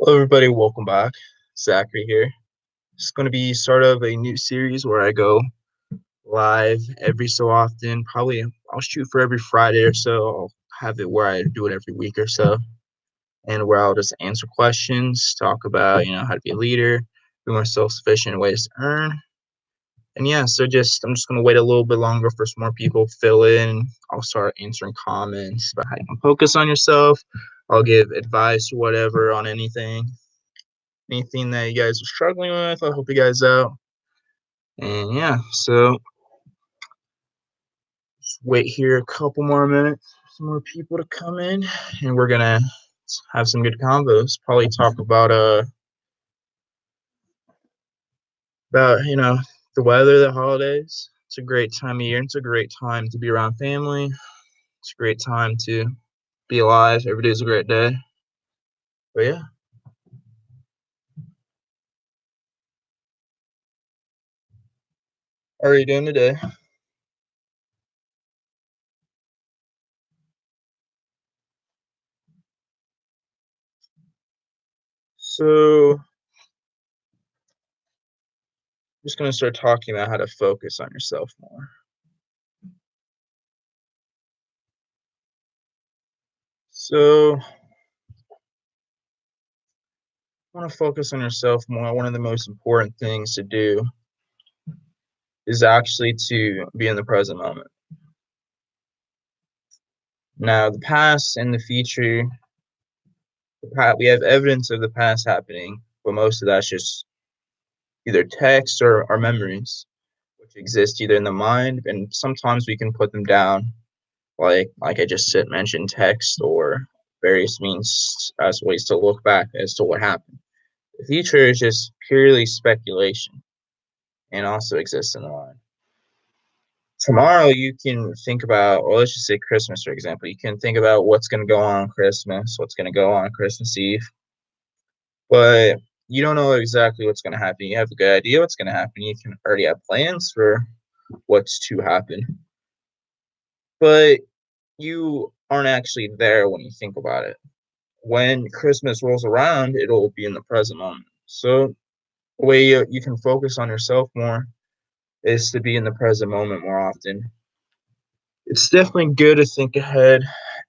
Hello, everybody. Welcome back. Zachary here. It's going to be sort of a new series where I go live every so often. Probably I'll shoot for every Friday or so. I'll have it where I do it every week or so, and where I'll just answer questions, talk about how to be a leader, be more self-sufficient, ways to earn, and yeah. So I'm just going to wait a little bit longer for some more people to fill in. I'll start answering comments about how you can focus on yourself. I'll give advice or whatever on anything that you guys are struggling with. I'll help you guys out. And yeah, so just wait here a couple more minutes for some more people to come in, and we're gonna have some good combos. Probably talk about the weather, the holidays. It's a great time of year. It's a great time to be around family. It's a great time to be alive. Every day's a great day. But yeah, how are you doing today? So I'm just gonna start talking about how to focus on yourself more. So want to focus on yourself more. One of the most important things to do is actually to be in the present moment. Now, the past and the future, we have evidence of the past happening, but most of that's just either text or memories, which exist either in the mind, and sometimes we can put them down, like I just said, mentioned text or various means as ways to look back as to what happened. The future is just purely speculation and also exists in the mind. Tomorrow you can think about, or let's just say Christmas, for example. You can think about what's going to go on Christmas, what's going to go on Christmas Eve, but you don't know exactly what's going to happen. You have a good idea what's going to happen. You can already have plans for what's to happen, but you aren't actually there when you think about it. When Christmas rolls around, it'll be in the present moment. So the way you can focus on yourself more is to be in the present moment more often. It's definitely good to think ahead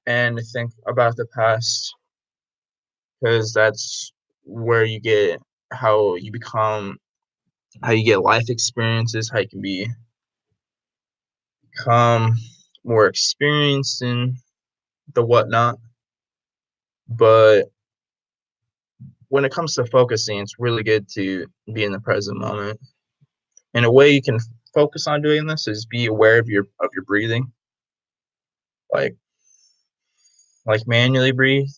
and to think about the past, because that's where you get how you become, how you get life experiences, how you can become more experienced in the whatnot. But when it comes to focusing, it's really good to be in the present moment. And a way you can focus on doing this is be aware of your breathing, like manually breathe,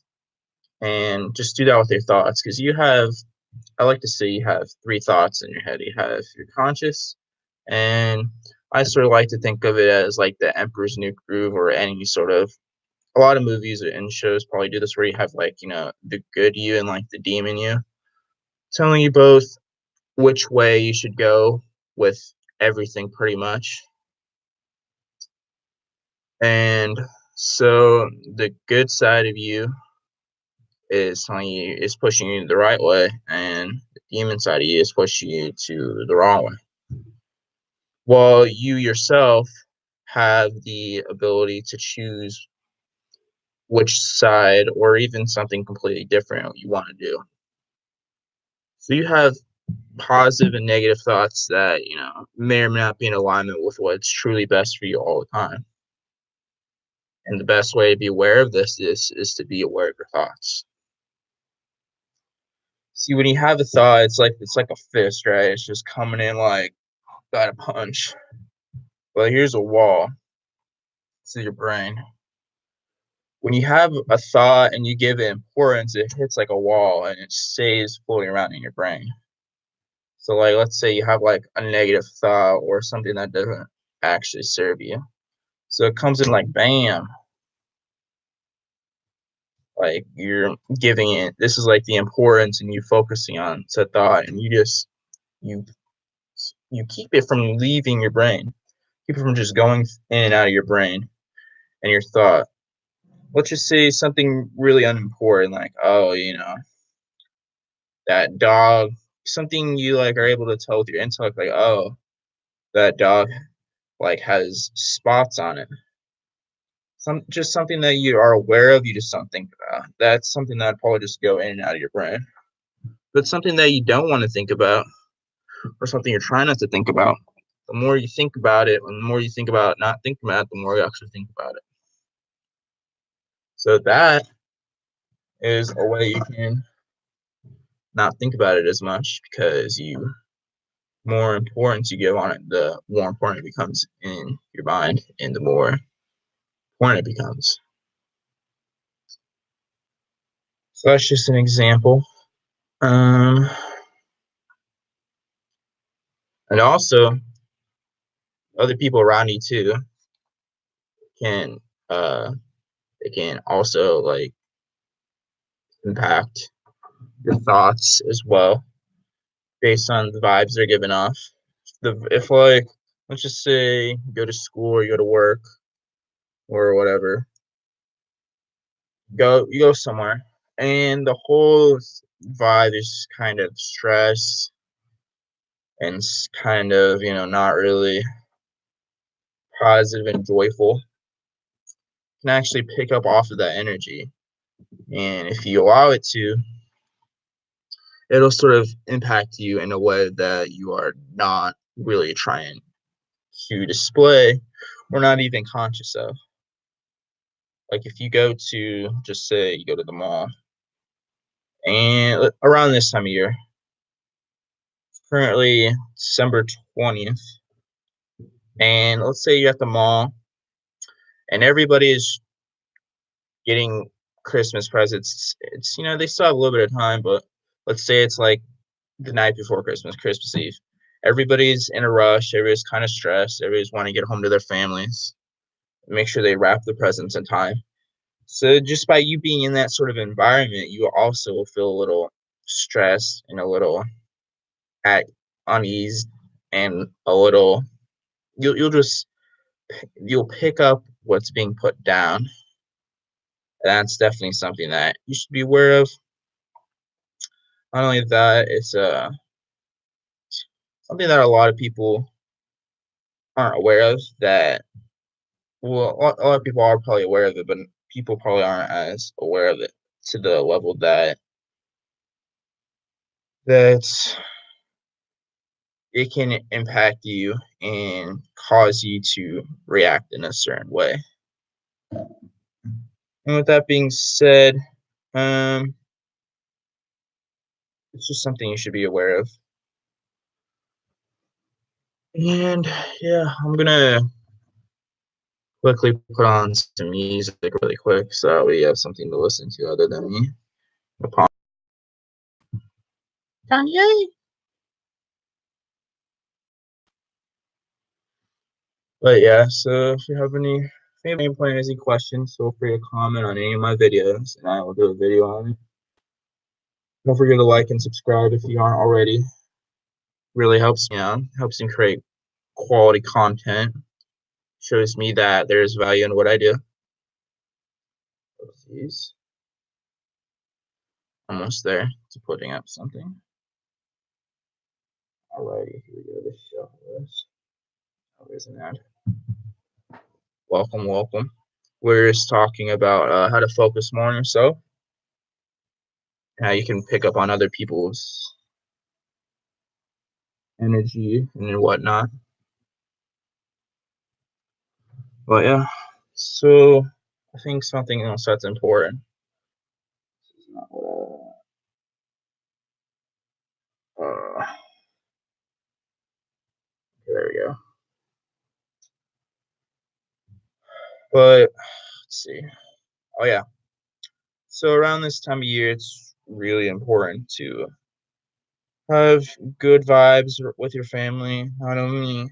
and just do that with your thoughts, because I like to say you have three thoughts in your head. You have your conscious, and I sort of like to think of it as like the Emperor's New Groove, or any sort of, a lot of movies and shows probably do this, where you have like, the good you and like the demon you, telling you both which way you should go with everything pretty much. And so the good side of you is pushing you the right way, and the demon side of you is pushing you to the wrong way. While you yourself have the ability to choose which side, or even something completely different you want to do. So you have positive and negative thoughts that, may or may not be in alignment with what's truly best for you all the time. And the best way to be aware of this is to be aware of your thoughts. See, when you have a thought, it's like a fist, right? It's just coming in like got a punch. But here's a wall to your brain. When you have a thought and you give it importance, it hits like a wall and it stays floating around in your brain. So, like, let's say you have like a negative thought or something that doesn't actually serve you. So it comes in like bam, like you're giving it. This is like the importance, and you focusing on said thought, and you you keep it from leaving your brain. Keep it from just going in and out of your brain and your thought. Let's just say something really unimportant, like, oh, that dog, something you like are able to tell with your intellect, like, oh, that dog like has spots on it. Just something that you are aware of, you just don't think about. That's something that probably just go in and out of your brain. But something that you don't want to think about, or something you're trying not to think about, the more you think about it, and the more you think about not thinking about it, the more you actually think about it. So that is a way you can not think about it as much, because you more importance you give on it, the more important it becomes in your mind, and the more important it becomes. So that's just an example. And also other people around you too can they can also like impact your thoughts as well, based on the vibes they're giving off. If like, let's just say you go to school or you go to work or whatever, you go somewhere, and the whole vibe is kind of stress and kind of, not really positive and joyful, can actually pick up off of that energy. And if you allow it to, it'll sort of impact you in a way that you are not really trying to display, or not even conscious of. Like if you go to, just say you go to the mall, and around this time of year, currently December 20th, and let's say you're at the mall and everybody is getting Christmas presents. It's, they still have a little bit of time, but let's say it's like the night before Christmas, Christmas Eve. Everybody's in a rush. Everybody's kind of stressed. Everybody's wanting to get home to their families, make sure they wrap the presents in time. So just by you being in that sort of environment, you also will feel a little stressed and a little at unease, and a little, you'll pick up what's being put down. That's definitely something that you should be aware of. Not only that, it's something that a lot of people aren't aware of. That, well, a lot of people are probably aware of it, but people probably aren't as aware of it to the level that it can impact you and cause you to react in a certain way. And with that being said, it's just something you should be aware of. And yeah, I'm gonna quickly put on some music really quick so we have something to listen to other than me. Kanye. But yeah, so if you have any pointers, any questions, feel free to comment on any of my videos, and I will do a video on it. Don't forget to like and subscribe if you aren't already. Really helps me out, helps me create quality content, shows me that there's value in what I do. Oopsies. Almost there to putting up something. Alrighty, here we go. This show this. Oh, there's an ad. Welcome. We're just talking about how to focus more on yourself, how you can pick up on other people's energy and whatnot. But yeah, so I think something else that's important. This is not what there we go. But let's see. Oh yeah. So around this time of year, it's really important to have good vibes with your family. Not only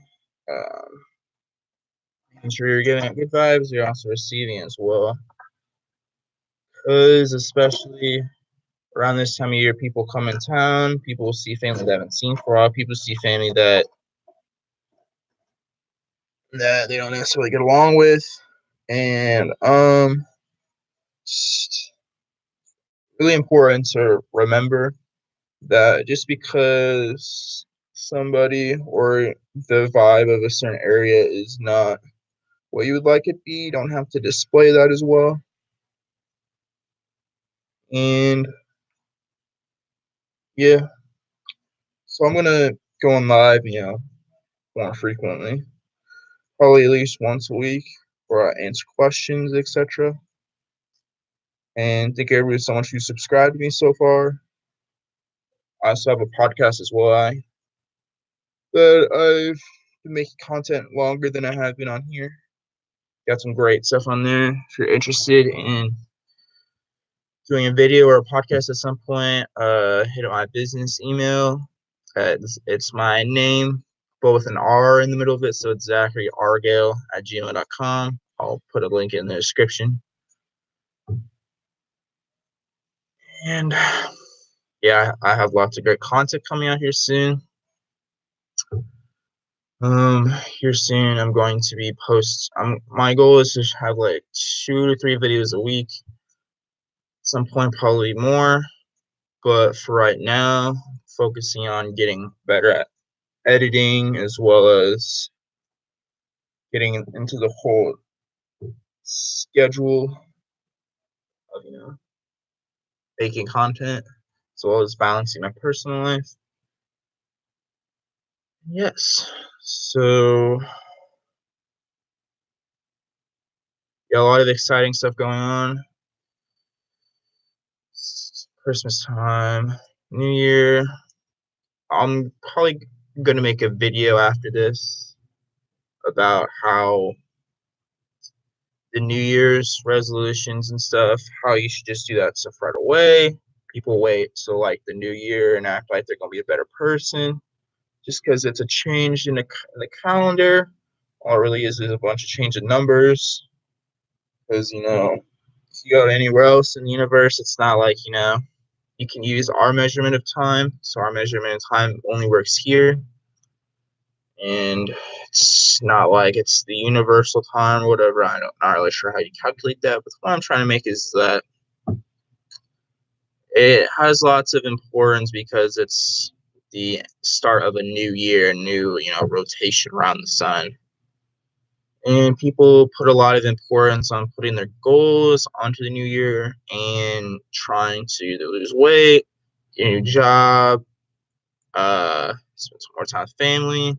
making sure you're getting good vibes, you're also receiving as well. Because especially around this time of year, people come in town, people see family they haven't seen for a while, people see family that they don't necessarily get along with. And it's really important to remember that just because somebody or the vibe of a certain area is not what you would like it to be, you don't have to display that as well. And yeah, so I'm gonna go on live, more frequently, probably at least once a week, where I answer questions, etc. And thank everybody so much who subscribed to me so far. I also have a podcast as well. But I've been making content longer than I have been on here. Got some great stuff on there. If you're interested in doing a video or a podcast at some point, hit my business email. It's my name, but with an R in the middle of it, so it's ZacharyGale@gmail.com. I'll put a link in the description. And yeah, I have lots of great content coming out here soon. Here soon I'm going to be my goal is to have like 2 to 3 videos a week. At some point probably more, but for right now, focusing on getting better at editing as well as getting into the whole schedule of making content as well as balancing my personal life. Yes. So yeah, a lot of exciting stuff going on. Christmas time, New Year. I'm probably gonna make a video after this about how the New Year's resolutions and stuff, how you should just do that stuff right away. People wait till like the new year and act like they're gonna be a better person just because it's a change in the calendar. All it really is a bunch of change of numbers. Because if you go anywhere else in the universe, it's not like you can use our measurement of time. So our measurement of time only works here, and it's not like it's the universal time or whatever. Not really sure how you calculate that, but what I'm trying to make is that it has lots of importance because it's the start of a new year, a new rotation around the sun. And people put a lot of importance on putting their goals onto the new year and trying to either lose weight, get a new job, spend some more time with family,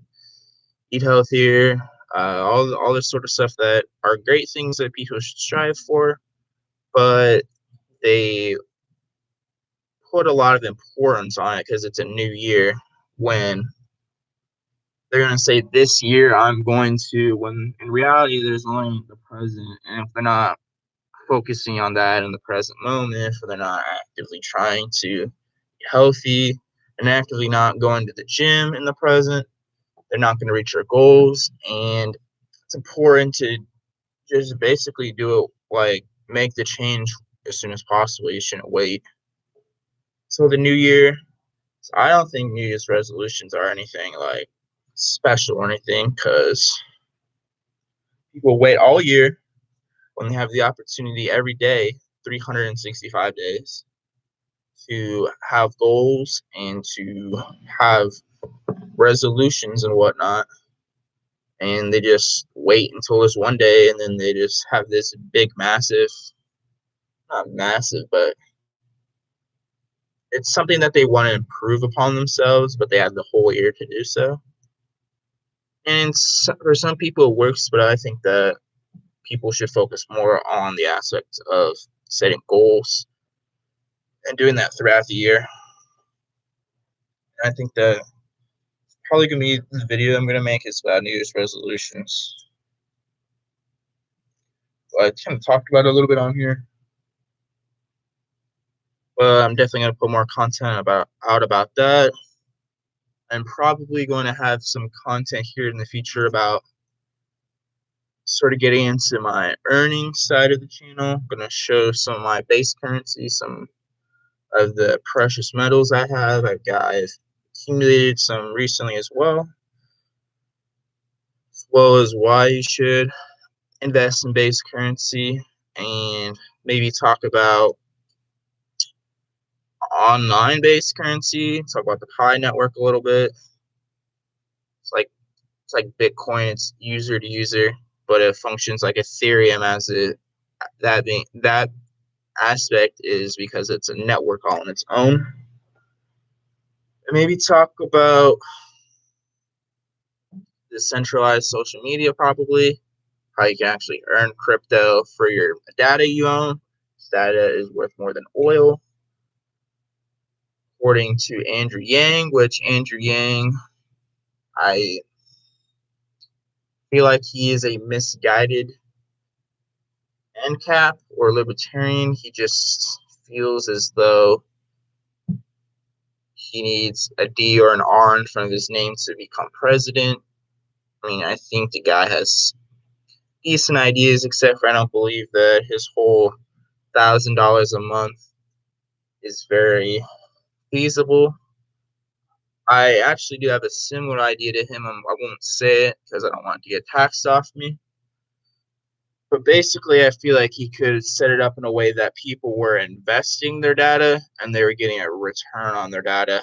eat healthier, all this sort of stuff that are great things that people should strive for, but they put a lot of importance on it because it's a new year when they're going to say this year I'm going to, when in reality there's only the present. And if they're not focusing on that in the present moment, if they're not actively trying to be healthy and actively not going to the gym in the present, they're not going to reach their goals. And it's important to just basically do it, like make the change as soon as possible. You shouldn't wait. So the new year, I don't think New Year's resolutions are anything like special or anything because people wait all year when they have the opportunity every day, 365 days, to have goals and to have resolutions and whatnot. And they just wait until this one day and then they just have this big, massive, not massive, but it's something that they want to improve upon themselves, but they have the whole year to do so. And for some people it works, but I think that people should focus more on the aspect of setting goals and doing that throughout the year. And I think that probably gonna be the video I'm gonna make is about New Year's resolutions. I kind of talked about it a little bit on here, but I'm definitely gonna put more content about that. I'm probably going to have some content here in the future about sort of getting into my earnings side of the channel. I'm gonna show some of my base currency, some of the precious metals I've accumulated some recently as well as why you should invest in base currency, and maybe talk about online-based currency. Talk about the Pi network a little bit. It's like Bitcoin. It's user to user, but it functions like Ethereum as that aspect is because it's a network all on its own. And maybe talk about decentralized social media, probably how you can actually earn crypto for your data you own. This data is worth more than oil, according to Andrew Yang, which Andrew Yang, I feel like he is a misguided ANCAP or libertarian. He just feels as though he needs a D or an R in front of his name to become president. I mean, I think the guy has decent ideas, except for I don't believe that his whole $1,000 a month is very feasible. I actually do have a similar idea to him. I won't say it because I don't want it to get taxed off me. But basically, I feel like he could set it up in a way that people were investing their data and they were getting a return on their data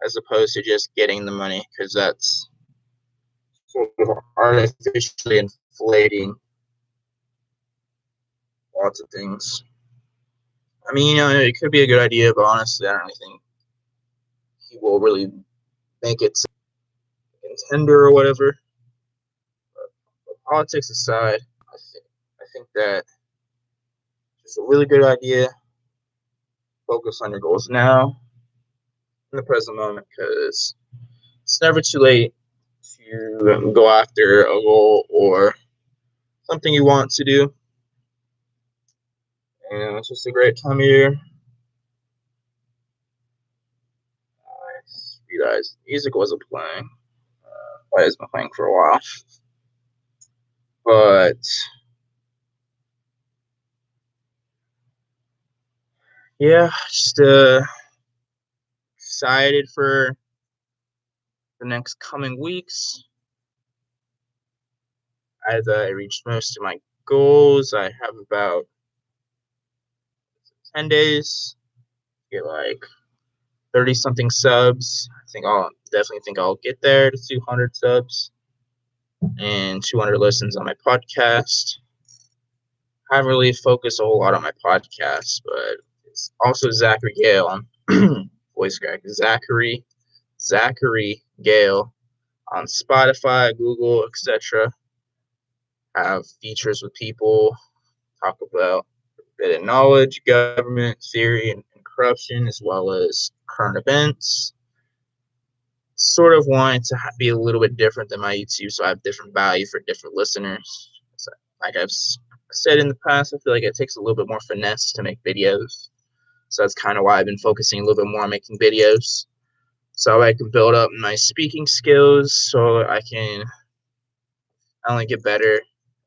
as opposed to just getting the money, because that's sort of artificially inflating lots of things. I mean, it could be a good idea, but honestly, I don't really think he will really make it to contender or whatever. But politics aside, I think that it's a really good idea. Focus on your goals now in the present moment, because it's never too late to go after a goal or something you want to do. And it's just a great time of year. You guys, music wasn't playing. It's been playing for a while. But yeah, just excited for the next coming weeks. I've reached most of my goals. I have about 10 days to get like 30 something subs. I'll definitely get there to 200 subs and 200 listens on my podcast. I haven't really focused a whole lot on my podcast, but it's also Zachary Gale on voice crack. Zachary Gale on Spotify, Google, etc. Have features with people, talk about a bit of knowledge, government, theory, and corruption, as well as current events. Sort of wanted to be a little bit different than my YouTube, so I have different value for different listeners. So, like I've said in the past, I feel like it takes a little bit more finesse to make videos. So that's kind of why I've been focusing a little bit more on making videos, so I can build up my speaking skills, so I can not only get better.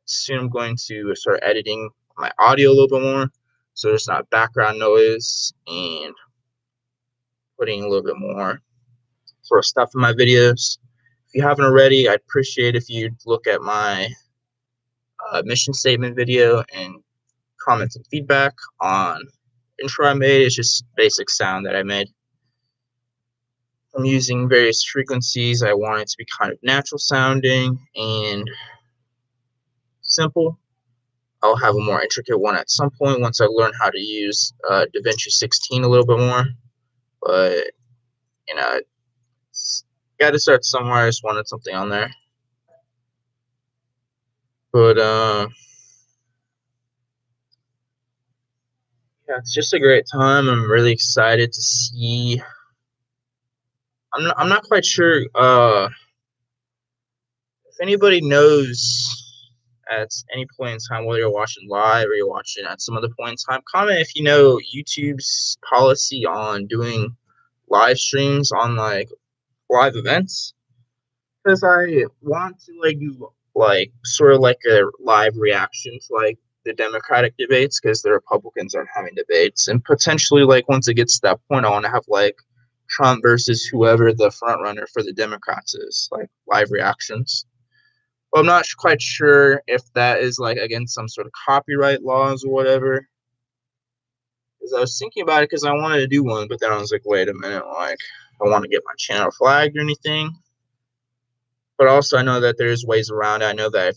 Soon I'm going to start editing my audio a little bit more, so there's not background noise, and putting a little bit more sort of stuff in my videos. If you haven't already, I'd appreciate if you'd look at my mission statement video and comments and feedback on intro I made. It's just basic sound that I made. I'm using various frequencies. I want it to be kind of natural sounding and simple. I'll have a more intricate one at some point once I learn how to use DaVinci 16 a little bit more. But, got to start somewhere. I just wanted something on there. But, yeah, it's just a great time. I'm really excited to see. I'm not quite sure if anybody knows at any point in time, whether you're watching live or you're watching at some other point in time. Comment if you know YouTube's policy on doing live streams on like live events, because I want to do sort of like a live reaction to like the Democratic debates, because the Republicans aren't having debates, and potentially once it gets to that point, I want to have Trump versus whoever the front runner for the Democrats is, live reactions. Well, I'm not quite sure if that is against some sort of copyright laws or whatever. Because I was thinking about it because I wanted to do one, but then I was like, wait a minute, like I don't want to get my channel flagged or anything. But also I know that there's ways around it. I know that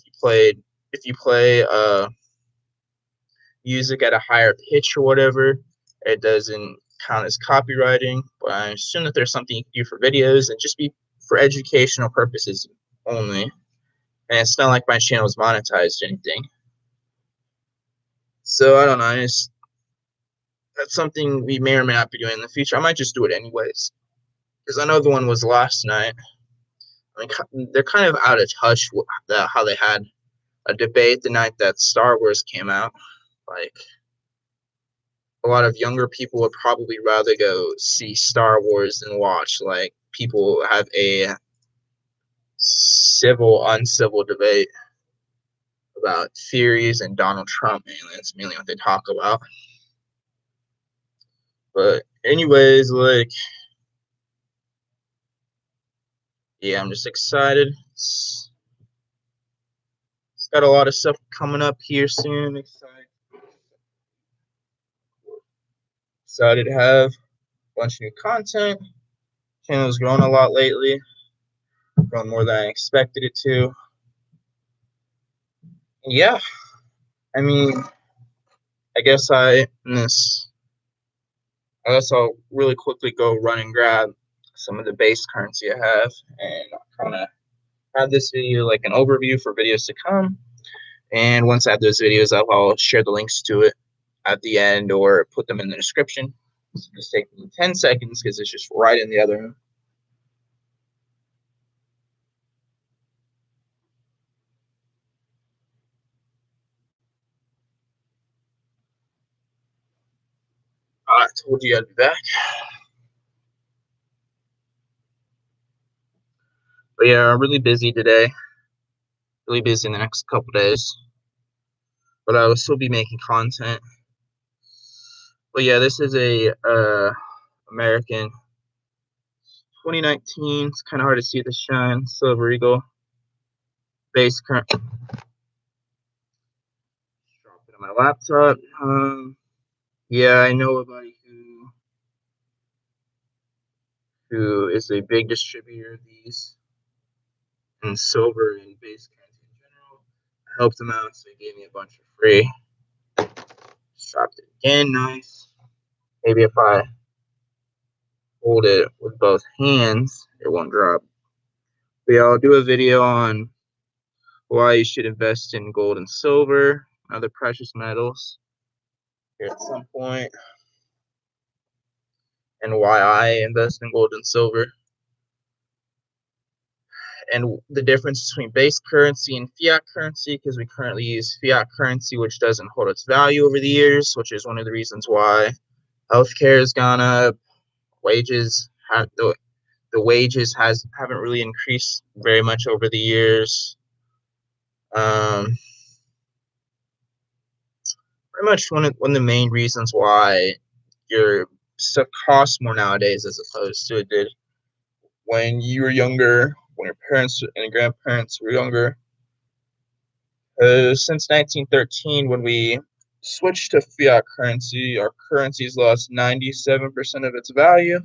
if you play music at a higher pitch or whatever, it doesn't count as copywriting. But I assume that there's something you can do for videos and just be for educational purposes only. And it's not like my channel is monetized or anything. So I don't know. That's something we may or may not be doing in the future. I might just do it anyways. Because I know the one was last night. I mean, they're kind of out of touch with how they had a debate the night that Star Wars came out. Like, a lot of younger people would probably rather go see Star Wars than watch like people have a uncivil debate about theories and Donald Trump. Mainly, that's mainly what they talk about. But anyways, like, yeah, I'm just excited. It's got a lot of stuff coming up here soon. Excited to have a bunch of new content. Channel's grown a lot lately. Grown more than I expected it to. Yeah, I mean, I guess I'll really quickly go run and grab some of the base currency I have, and I'll kind of have this video like an overview for videos to come. And once I have those videos up, I'll share the links to it at the end or put them in the description. It's just take me 10 seconds because it's just right in the other room. I told you I'd be back. But yeah, I'm really busy today. Really busy in the next couple days. But I will still be making content. But yeah, this is a American 2019. It's kind of hard to see the shine. Silver Eagle base current. Drop it on my laptop. Yeah, I know everybody who is a big distributor of these in silver and base currency in general. I helped them out, so he gave me a bunch for free. Just dropped it again, nice. Maybe if I hold it with both hands, it won't drop. But yeah, I'll do a video on why you should invest in gold and silver, other precious metals here at some point, and why I invest in gold and silver, and the difference between base currency and fiat currency, because we currently use fiat currency, which doesn't hold its value over the years, which is one of the reasons why healthcare has gone up, wages have the wages haven't really increased very much over the years. Pretty much one of the main reasons why your stuff costs more nowadays as opposed to it did when you were younger, when your parents and grandparents were younger. Since 1913, when we switched to fiat currency, our currency's lost 97% of its value.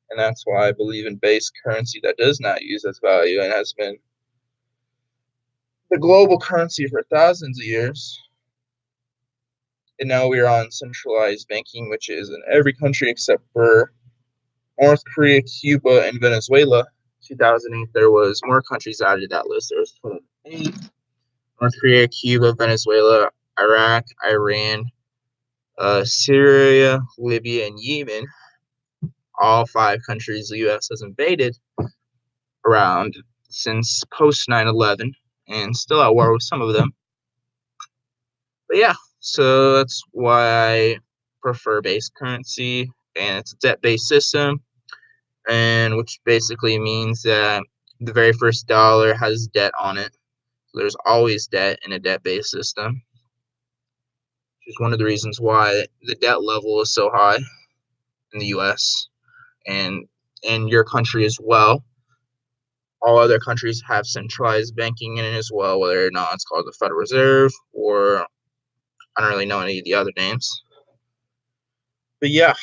And that's why I believe in base currency that does not use its value and has been the global currency for thousands of years. And now we're on centralized banking, which is in every country except for North Korea, Cuba, and Venezuela. 2008, there was more countries added to that list. There was 28. North Korea, Cuba, Venezuela, Iraq, Iran, Syria, Libya, and Yemen. All 5 countries the U.S. has invaded around since post 9/11, and still at war with some of them. But yeah, so that's why I prefer base currency, and it's a debt-based system, and which basically means that the very first dollar has debt on it. So there's always debt in a debt-based system, which is one of the reasons why the debt level is so high in the U.S. and in your country as well. All other countries have centralized banking in it as well, whether or not it's called the Federal Reserve or I don't really know any of the other names. But yeah,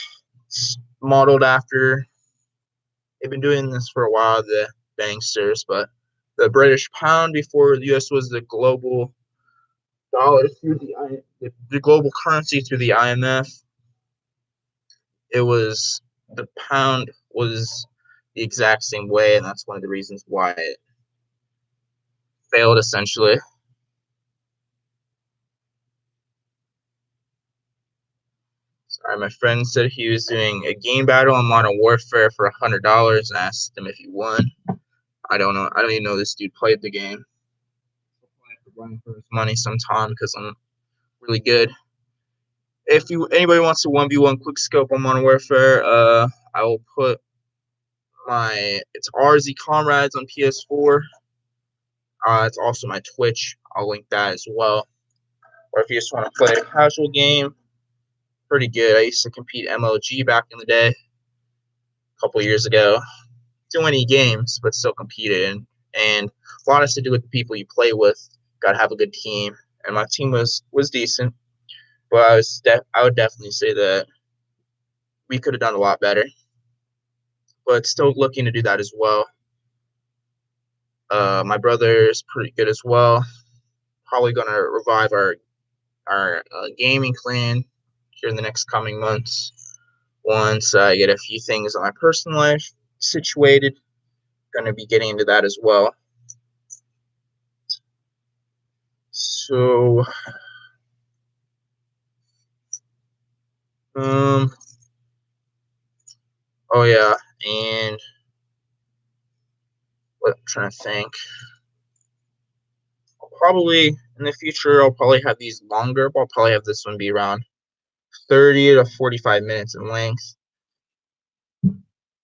it's modeled after. They've been doing this for a while, the banksters, but the British pound before the U.S. was the global dollar through the global currency through the IMF. It was the pound was the exact same way, and that's one of the reasons why it failed essentially. Sorry, my friend said he was doing a game battle on Modern Warfare for $100 and asked him if he won. I don't know. I don't even know this dude played the game. I have to run for his money sometime because I'm really good. If anybody wants to 1v1 quick scope on Modern Warfare, I will put it's RZ Comrades on PS4. It's also my Twitch. I'll link that as well. Or if you just want to play a casual game, pretty good. I used to compete MLG back in the day, a couple years ago. Too many games, but still competed. And a lot has to do with the people you play with. Got to have a good team. And my team was decent, but I would definitely say that we could have done a lot better. But still looking to do that as well. My brother is pretty good as well. Probably gonna revive our gaming clan here in the next coming months. Once I get a few things on my personal life situated, gonna be getting into that as well. So, oh yeah, and what I'm trying to think. Probably in the future, I'll probably have these longer, but I'll probably have this one be around 30 to 45 minutes in length.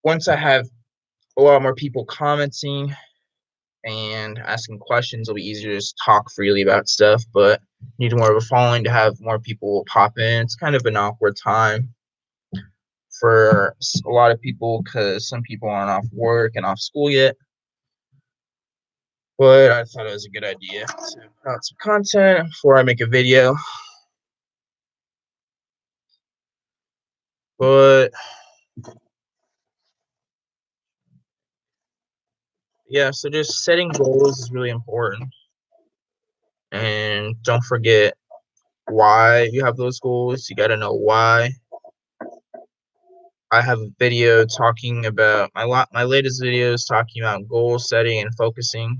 Once I have a lot more people commenting and asking questions, it'll be easier to just talk freely about stuff, but need more of a following to have more people pop in. It's kind of an awkward time for a lot of people because some people aren't off work and off school yet. But I thought it was a good idea to put out some content before I make a video. But yeah, so just setting goals is really important. And don't forget why you have those goals. You got to know why. I have a video talking about my latest video is talking about goal setting and focusing.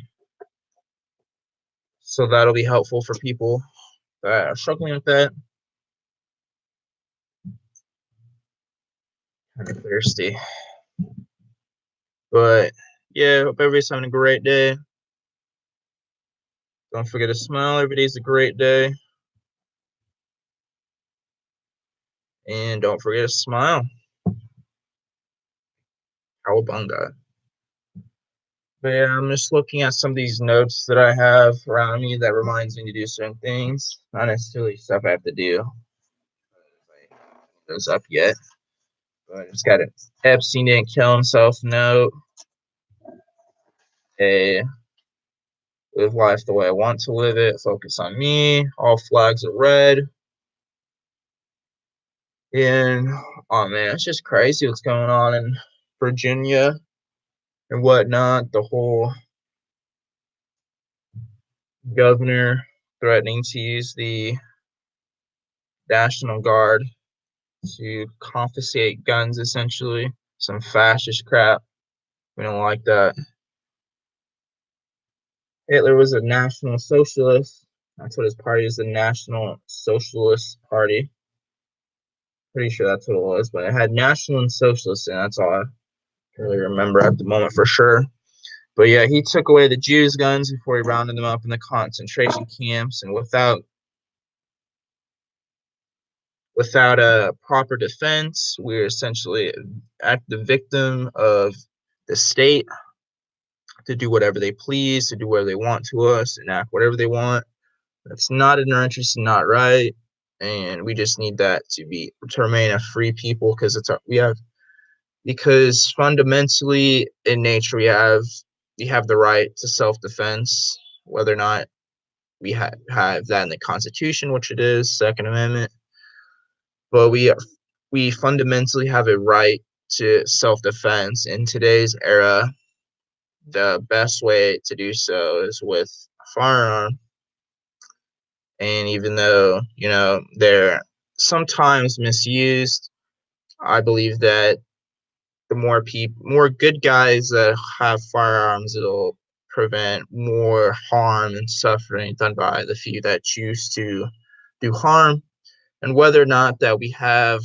So that'll be helpful for people that are struggling with that. Kind of thirsty. But yeah, hope everybody's having a great day. Don't forget to smile. Every day's a great day. And don't forget to smile. Cowabunga. But yeah, I'm just looking at some of these notes that I have around me that reminds me to do certain things. Not necessarily stuff I have to do. Those up yet. But I just got it. Epstein didn't kill himself note. A live life the way I want to live it. Focus on me. All flags are red. And oh man, it's just crazy what's going on in Virginia and whatnot. The whole governor threatening to use the National Guard to confiscate guns, essentially. Some fascist crap. We don't like that. Hitler was a National Socialist. That's what his party is, the National Socialist Party. Pretty sure that's what it was, but it had National and Socialist, and that's all I really remember at the moment for sure. But yeah, he took away the Jews' guns before he rounded them up in the concentration camps, and without a proper defense, we're essentially the victim of the state to do whatever they please, to do whatever they want to us, enact whatever they want. That's not in our interest and not right. And we just need that to remain a free people because fundamentally in nature we have the right to self-defense, whether or not we have that in the Constitution, which it is, Second Amendment. But we fundamentally have a right to self-defense. In today's era, the best way to do so is with a firearm. And even though, they're sometimes misused, I believe that the more good guys that have firearms, it'll prevent more harm and suffering done by the few that choose to do harm. And whether or not that we have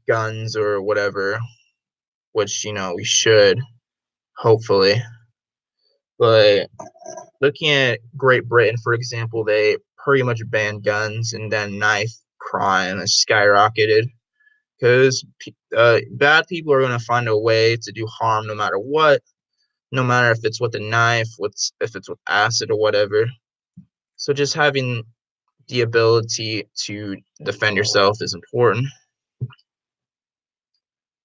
guns or whatever, which we should, hopefully. But looking at Great Britain, for example, they pretty much banned guns, and then knife crime has skyrocketed because bad people are going to find a way to do harm no matter what, no matter if it's with a knife, if it's with acid or whatever. So just having the ability to defend yourself is important,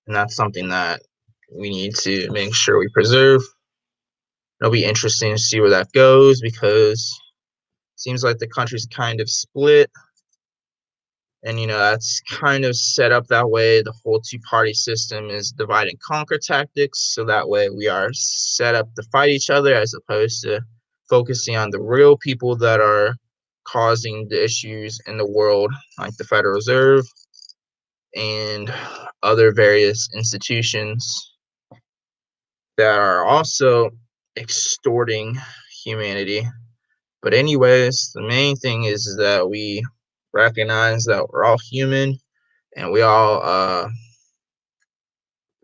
and that's something that we need to make sure we preserve. It'll be interesting to see where that goes because it seems like the country's kind of split, and that's kind of set up that way. The whole two-party system is divide and conquer tactics, so that way we are set up to fight each other as opposed to focusing on the real people that are causing the issues in the world, like the Federal Reserve and other various institutions that are also extorting humanity. But anyways, the main thing is that we recognize that we're all human and we all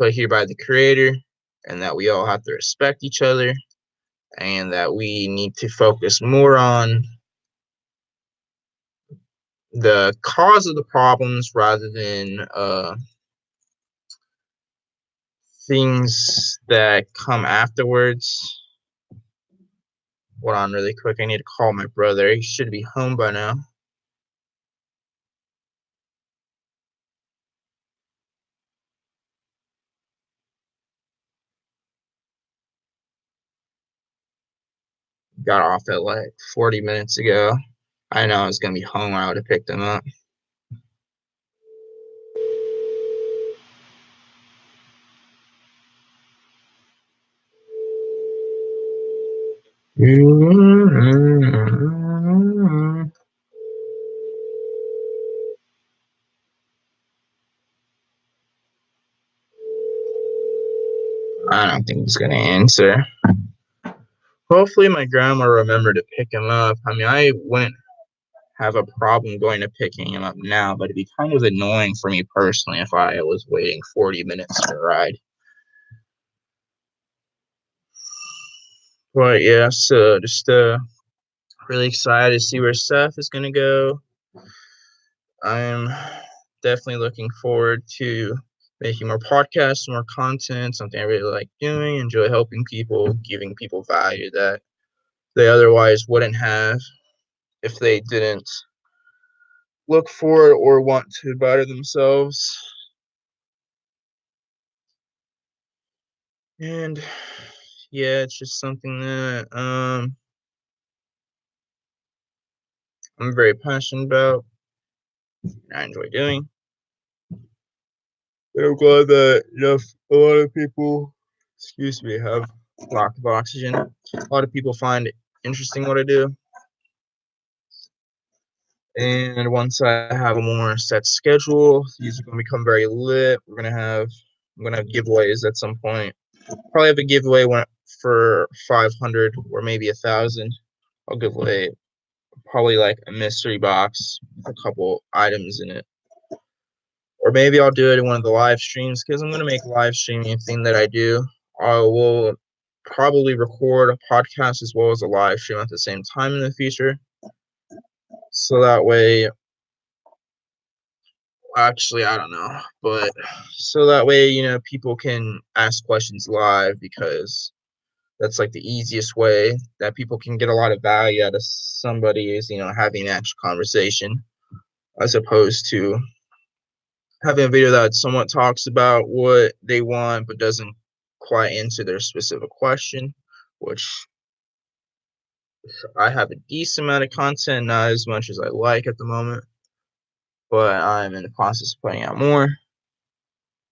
put here by the Creator, and that we all have to respect each other, and that we need to focus more on the cause of the problems rather than things that come afterwards. Hold on really quick. I need to call my brother. He should be home by now. Got off at like 40 minutes ago. I know I was going to be home when I would have picked him up. I don't think he's going to answer. Hopefully my grandma remembered to pick him up. I mean, I wouldn't have a problem going to picking him up now, but it'd be kind of annoying for me personally if I was waiting 40 minutes for a ride. But yeah, so just really excited to see where Seth is going to go. I'm definitely looking forward to making more podcasts, more content, something I really like doing, enjoy helping people, giving people value that they otherwise wouldn't have if they didn't look for it or want to better themselves. And yeah, it's just something that I'm very passionate about and I enjoy doing. And I'm glad that a lot of people, excuse me, have lack of oxygen. A lot of people find it interesting what I do. And once I have a more set schedule, these are going to become very lit. I'm going to have giveaways at some point. Probably have a giveaway for 500 or maybe 1,000. I'll give away probably like a mystery box with a couple items in it. Or maybe I'll do it in one of the live streams because I'm going to make live streaming a thing that I do. I will probably record a podcast as well as a live stream at the same time in the future. So that way, actually, I don't know, but so that way, people can ask questions live because that's like the easiest way that people can get a lot of value out of somebody is, having an actual conversation as opposed to having a video that somewhat talks about what they want but doesn't quite answer their specific question, which I have a decent amount of content, not as much as I like at the moment. but I'm in the process of putting out more.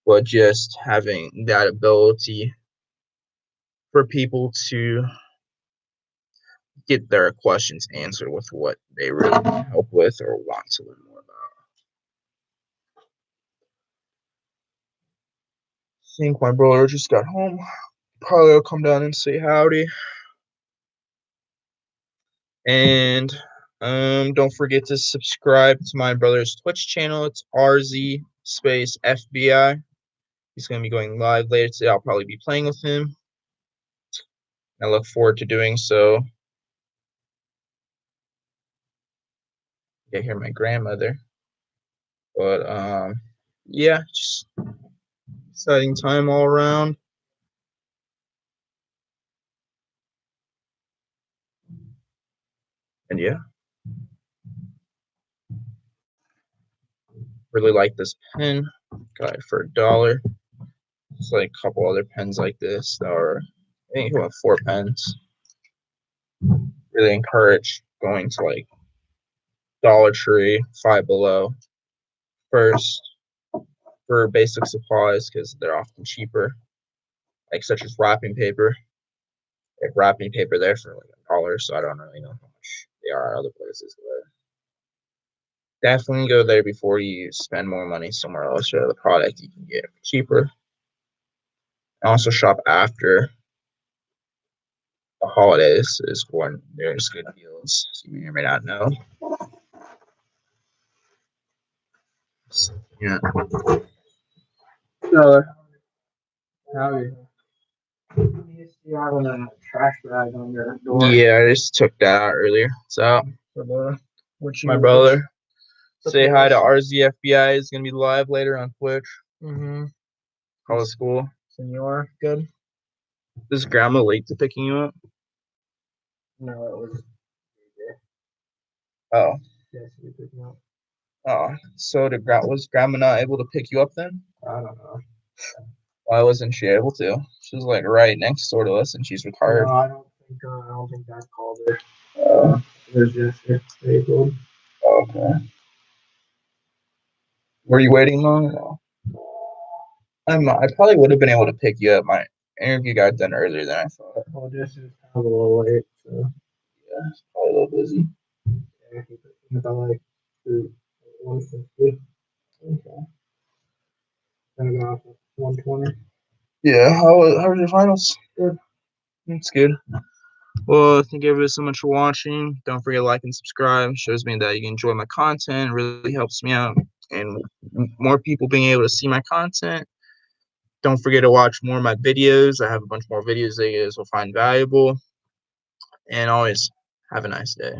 But just having that ability for people to get their questions answered with what they really need help with or want to learn more about. I think my brother just got home. Probably will come down and say howdy. And don't forget to subscribe to my brother's Twitch channel. It's RZ space FBI. He's going to be going live later today. I'll probably be playing with him. I look forward to doing so. I hear my grandmother. But yeah, just exciting time all around. And yeah, really like this pen. Got it for $1. It's like a couple other pens like this that are, I think, about 4 pens. Really encourage going to like Dollar Tree, Five Below first for basic supplies because they're often cheaper, like such as wrapping paper. They have wrapping paper there for like $1, so I don't really know how much they are at other places, but definitely go there before you spend more money somewhere else or the product you can get cheaper. And also shop after the holidays is when there's good deals, so you may or may not know. So, yeah. Howdy. You having a trash bag on your door? Yeah, I just took that out earlier. So, my brother. Say hi to RZFBI. Is gonna be live later on Twitch. All is cool. Senor, good. Is Grandma late to picking you up? No, it was. Oh. Yes, we picked me up. Oh, so was Grandma not able to pick you up then? I don't know. Why wasn't she able to? She was like right next door to us, and she's retired. No, I don't think Dad called her. It was just disabled. Okay. Were you waiting long? No. I probably would have been able to pick you up. My interview got done earlier than I thought. Well, this is kind of a little late, so yeah, it's probably a little busy. Yeah, about like 150. Okay. Gonna go off at 120. Yeah, how was your finals? Good. That's good. Well, thank you everybody so much for watching. Don't forget to like and subscribe. It shows me that you enjoy my content. It really helps me out. And more people being able to see my content. Don't forget to watch more of my videos. I have a bunch more videos that you guys will find valuable. And always have a nice day.